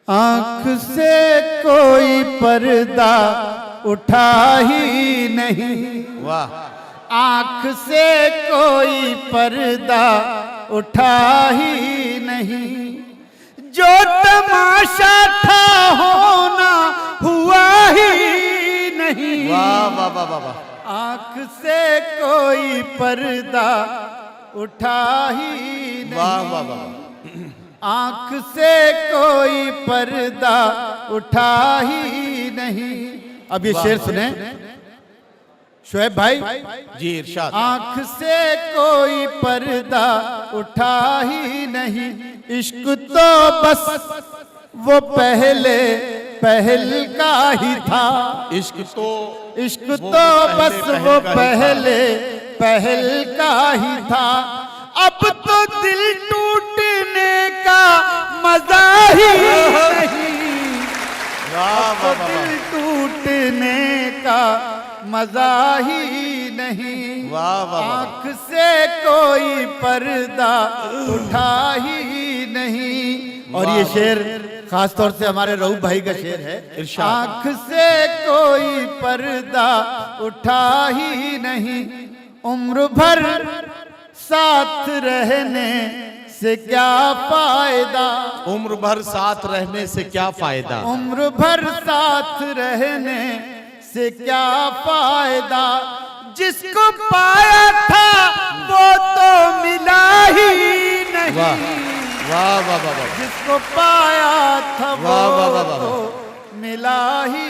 आंख से कोई पर्दा उठा ही नहीं। वाह। आंख से कोई पर्दा उठा ही नहीं, जो तमाशा था होना हुआ ही नहीं। वाह वाह वाह वाह वाह। आंख से कोई पर्दा उठा ही नहीं। वाह वाह वाह। आंख से कोई पर्दा उठा ही नहीं। अब ये शेर सुने शोएब भाई जी, इरशाद। आंख से कोई पर्दा उठा ही नहीं, इश्क तो बस वो पहले पहल का ही था। इश्क तो बस वो पहले पहल का ही था। अब तो दिल टूटने का मजा ही नहीं। वाह वाह वाह। दिल टूटने का मजा ही नहीं। वाह वाह। आंख से कोई पर्दा उठा ही नहीं। और ये शेर खास तौर से हमारे रऊफ भाई का शेर है। आंख से कोई पर्दा उठा ही नहीं, उम्र भर साथ रहने से क्या फायदा। उम्र भर साथ रहने से क्या फायदा। उम्र भर साथ रहने से क्या फायदा। जिसको पाया था वो तो मिला ही नहीं। वाह वाह वाह वाह। जिसको पाया था वो वाह वाह वाह वाह। तो मिला ही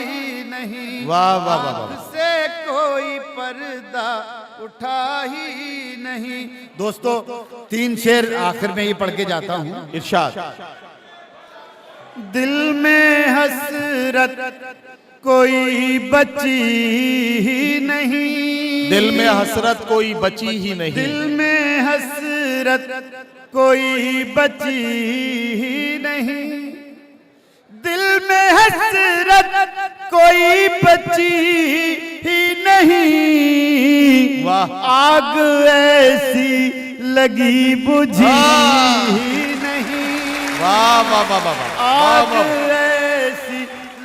नहीं। वाह वाह वाह वाह। आंख से कोई पर्दा उठा ही नहीं। दोस्तों, 3 शेर आखिर में ये पढ़ के जाता हूँ। इरशाद। दिल में हसरत कोई बची ही नहीं। दिल में हसरत कोई बची ही नहीं। दिल में हसरत कोई बची ही नहीं। दिल में हसरत कोई बची ही नहीं। वाह। आग ऐसी लगी बुझी ही नहीं। वाह वाह वाह वाह। आग ऐसी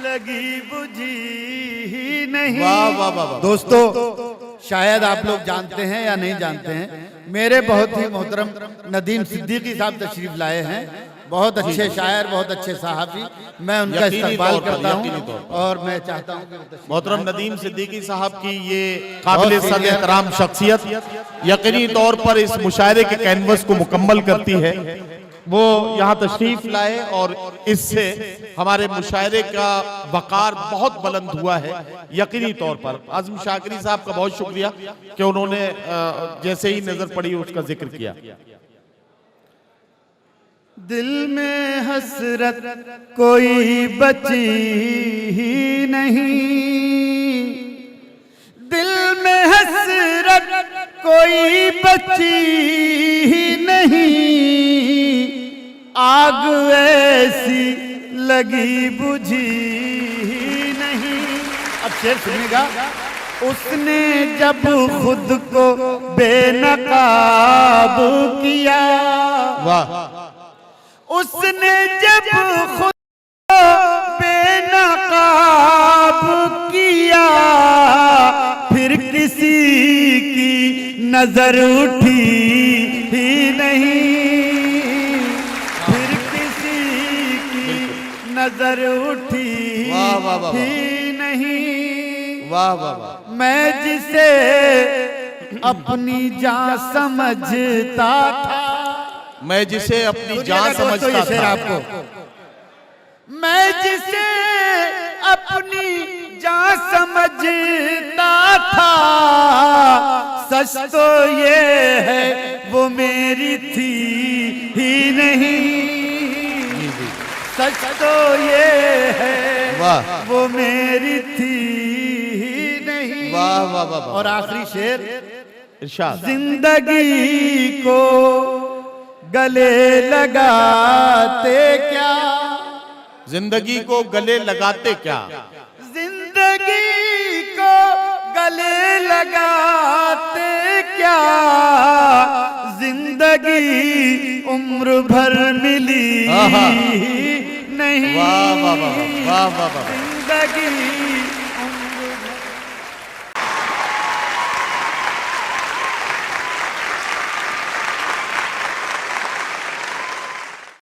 लगी बुझी ही नहीं। वाह वाह वाह। दोस्तों, शायद आप लोग जानते हैं या नहीं जानते हैं, मेरे बहुत ही मोहतरम नदीम सिद्दीकी साहब तशरीफ लाए हैं। बहुत अच्छे शायर, बहुत अच्छे सहाफ़ी। मैं उनका इस्तकबाल करता हूँ और मैं चाहता हूँ मोहतरम नदीम सिद्दीकी साहब की ये काबिल सद एहतराम शख्सियत यकीनी तौर पर इस मुशायरे के कैनवस को मुकम्मल करती है। वो यहाँ तशरीफ लाए और इससे हमारे मुशायरे का वकार बहुत बुलंद हुआ है। यकीनी तौर पर आज़म शाकिरी साहब का बहुत शुक्रिया कि उन्होंने जैसे ही नजर पड़ी उसका जिक्र किया। दिल में हसरत कोई बची ही नहीं। दिल में हसरत कोई बची ही नहीं। आग ऐसी लगी बुझी ही नहीं। अब शेर सुनिएगा। उसने जब खुद को बेनकाब किया। वाह। उसने जब खुद को बेनकाब किया, फिर किसी की नजर उठी ही नहीं। फिर किसी की नजर उठी ही नहीं। वाह वाह वाह। मैं जिसे अपनी जान समझता था। मैं जिसे अपनी जान समझता था। आपको मैं जिसे अपनी जान समझता था, सच तो ये है वो मेरी थी ही नहीं। सच तो ये है वो मेरी थी ही नहीं। वाह वाह वाह। और आखिरी शेर इरशाद। जिंदगी को गले लगाते क्या। जिंदगी को गले लगाते क्या। जिंदगी को गले लगाते क्या। जिंदगी उम्र भर मिली नहीं वाह वाह वाह वाह वाह वाह वाह। जिंदगी